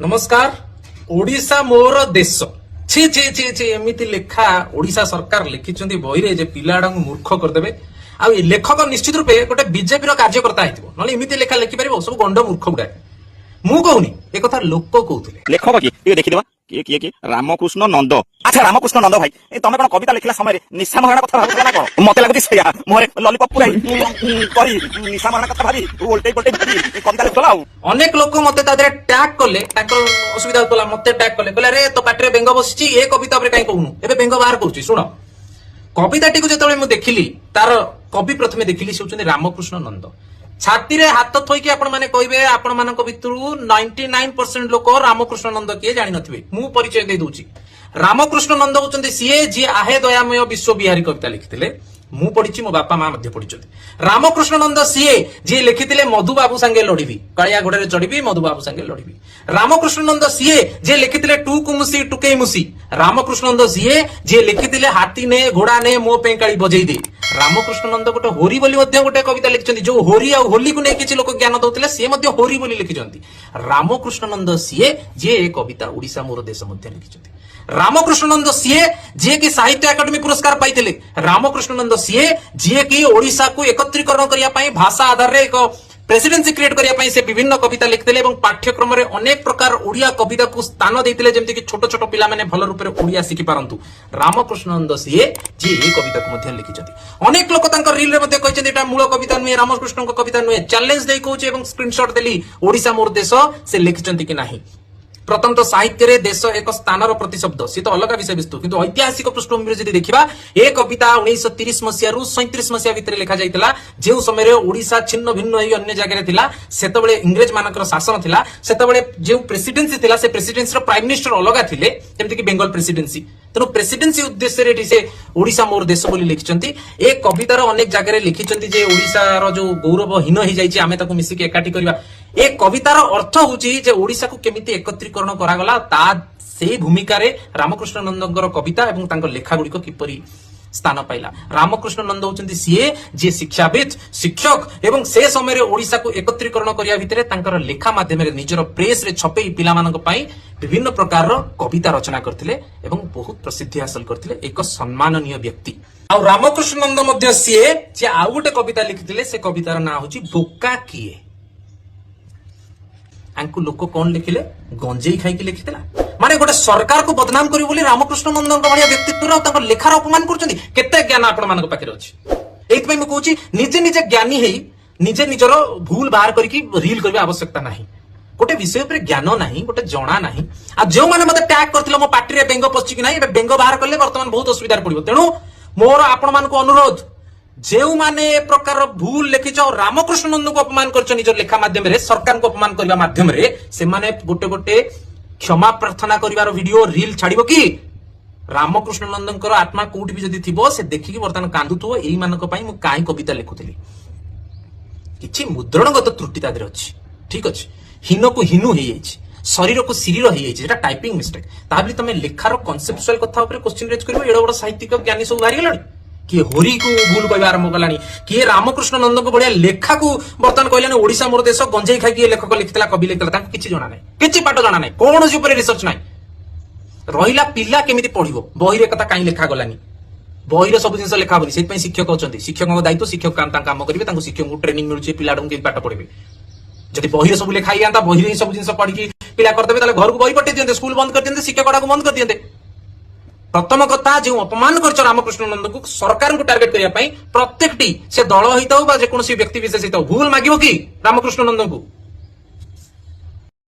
नमस्कार। ओडिशा मोर देश छी छी छी छी एमिति लेखा ओडिशा सरकार लिखिछन्ती बहिरे जे पिलाडा मूर्ख करदेबे आ लेखक निश्चित रूपे गोटे बीजेपी कार्यकर्ता हेतिबो नले एमिति लेखा लिखि परिबो सब गंड मूर्ख गुडा मु कहूनी ए कथा लोक कहउथिले लेखक किए देखिदेवा किए किए किए रामकृष्ण नंद। अच्छा रामकृष्ण नंद भाई तमे कोन कविता लिखला समय निशा महाराणा कथा भाबुला ना कोन मते लागुची सया मोरे लॉलीपॉप पुराई करी निशा महाराणा कथा भाबी उल्टे पल्टे भाबी कविता लिखला अनेक लोक मते तादरे टैग कले ताकर असुविधा होतला मते टैग कले कहले रे तो पाटरे बेंग बसची ए कविता रे काई कहउनु एबे बेंग बाहर करछि सुनो कविताटी को जेतबे मु देखिली तार कवि प्रथमे देखिली से होचनी रामकृष्ण नंद छाती रे हाथ थोइकी आपण माने कहबे आपण मानक भितरु 99% लोक रामकृष्ण नंद किए जानि नथिबे मु परिचय दे दूची रामकृष्ण नंद होचंदी सीए जी आहे दयामय विश्व बिहारी कविता लिखिथिले मु पढिची मो बापा मा मध्ये पढिचंती रामकृष्ण नंद सीए जी लिखिथिले मधुबाबू संगे लढिबी कालिया घोड़े रे चढिबी मधुबाबू संगे लढिबी रामकृष्ण नंद सीए जे लिखिथिले टू कुमुसी टुके मुसी रामकृष्ण नंद सीए जे लिखिथिले हाथी ने घोड़ा ने मो पेंकाळी बजै दे रामकृष्ण नंद गोटे होरी बोली मध्ये गोटे कविता लिखिछन्ती जो होरी आ होली को नै किछि लोक ज्ञान दउतले से मध्ये होरी बोली लिखिछन्ती रामकृष्ण नंद सीए जे कविता ओडिसा मोर देश मध्ये लिखिछन्ती रामकृष्ण नंद सीए जे कि साहित्य अकादमी पुरस्कार पाइथिले रामकृष्ण नंद सीए जे कि ओडिसा को एकत्रीकरण करिया पई भाषा आधार रे एक प्रेसिडेंसी क्रिएट करिया पई से विभिन्न कविता लिखिथिले एवं पाठ्यक्रम रे अनेक प्रकार ओडिया कविता को स्थान देइथिले जेमति कि छोट छोट पिला माने भल रूप रे ओडिया सिखि पारंतु रामकृष्ण नंद सीए जे ए कविता को मध्ये लिखिछन्ती अनेक लोक तांकर रील रे मध्ये कहिछन्ती एटा मूल कविता नुए रामकृष्ण को कविता नुए चैलेंज देई कहूचे एवं स्क्रीनशॉट देली ओडिसा मोर देश से लिखिछन्ती कि नाही प्रथम तो साहित्य रे देश एक स्थानर प्रतिशब्द सी तो अलग विषय वस्तु किंतु ऐतिहासिक पृष्ठभूमि जदि देखिबा ए कविता 1930 मसिया रु 37 मसिया भितर लिखा जाइतला जे समय रे ओडिशा छिन्न भिन्न होई अन्य जगह रे थिला सेतबेले इंग्रज मानकर शासन थिला सेतबेले जे प्रेसिडेंसी थिला से प्रेसिडेंसी रो प्राइम मिनिस्टर अलग थिले जेमति कि बेंगल प्रेसिडेंसी तेनु प्रेसिडेंसी उद्देश्य रे से ओडिशा मोर देश बोली लिखिचंती ए कवितार अनेक जगह रे लिखिचंती जे ओडिशा रो जो गौरव हीन ही जाइछि आमे ताकू मिसिके एकाठी करबा ए कवितार अर्थ होची जे ओडिशा को केमिति एकत्रीकरण करागला ता से भूमिका रे रामकृष्ण नंदଙ୍କର कविता एवं तांकर लेखा गुडी को किपरि स्थान पाइला रामकृष्ण नंद होचंती सीए जे शिक्षाविद शिक्षक एवं से समय रे ओडिशा को एकत्रीकरण करिया भितरे तांकर लेखा माध्यम रे निजर प्रेस रे छपेई पिला मानक पई विभिन्न प्रकार रो कविता रचना करथिले एवं बहुत प्रसिद्धि हासिल करथिले एक सम्माननीय व्यक्ति आ रामकृष्ण नंद मध्य सीए जे आ गोटे कविता लिखिथिले से कवितार नाम होची बोका किए आंकु लोक कौन लिखिले गंजेई खाई लिखिथिला माने गोटे सरकार को बदनाम करी बोली रामकृष्ण नंदन भाया व्यक्तित्व रो तांकर लेखार अपमान करछन्ती केते ज्ञान आपण मानक पाखरे अछि एत पई म कहूची निजे निजे ज्ञानी हेई निजे निजर भूल बाहर करिकि रील करबे आवश्यकता नाही गोटे विषय पर ज्ञान नाही गोटे जणा नाही आ जो माने मते टैग करथिलो मो पार्टी रे बेंग पछी कि नाही बेंग बाहर करले वर्तमान बहुत असुविधा पड़िबो तेनु मोर आपण मानक अनुरोध जेउ माने प्रकार भूल लिखिछ रामकृष्ण नंद को अपमान करछ निज लेखा माध्यम रे सरकार को अपमान करबा माध्यम रे से माने गोटे गोटे क्षमा प्रार्थना करिवार वीडियो रील छाड़िबो कि रामकृष्ण नंदनकर आत्मा कोठी भी जदी थिबो से देखि वर्तमान कांदुथो एई मानक पई मु काई कविता लिखुथली किछि मुद्रणगत त्रुटि तादर अछि ठीक अछि हिनो को हिनु हेइ अछि शरीर को शरीर हेइ अछि जेटा टाइपिंग मिस्टेक ताबली तमे लेखार कॉन्सेप्चुअल कथा ऊपर क्वेश्चन रेज करबो एडो बड़ साहित्यिक ज्ञानी सब बारी गेलानी किए होरी को भूल कहवा आरंभ कलानी किए रामकृष्ण नंद को बढ़िया लेखा को बर्तमान कहलानी ओडिशा मोर देश गंजेई खाई लेखक लिखितला कवि लिखितला तांको किछि जणा नै किछि पाठ जणा नै कोन जे ऊपर रिसर्च नै रहिला पिल्ला केमिति पढिबो बही रे कथा काई लेखा गलानी बही रे सब जिंस लेखा बनी सेत पई शिक्षक होचंती शिक्षकक दायित्व शिक्षक काम करिवे तांको शिक्षक को ट्रेनिंग मिलुची पिलाडम के पाठ पढिबे जदि बही रे सब लेखा आंता बही रे सब जिंस पढि की पिला कर देबे ताले घर को बही पठे दियंते स्कूल बंद कर दियंते शिक्षक को बंद कर दियंते प्रथम कथा जो अपमान कर रामकृष्ण नंद को सरकार को टार्गेट करने प्रत्येक से दल होता जे कौन व्यक्ति विशेष भूल मागिबो कि रामकृष्ण नंद को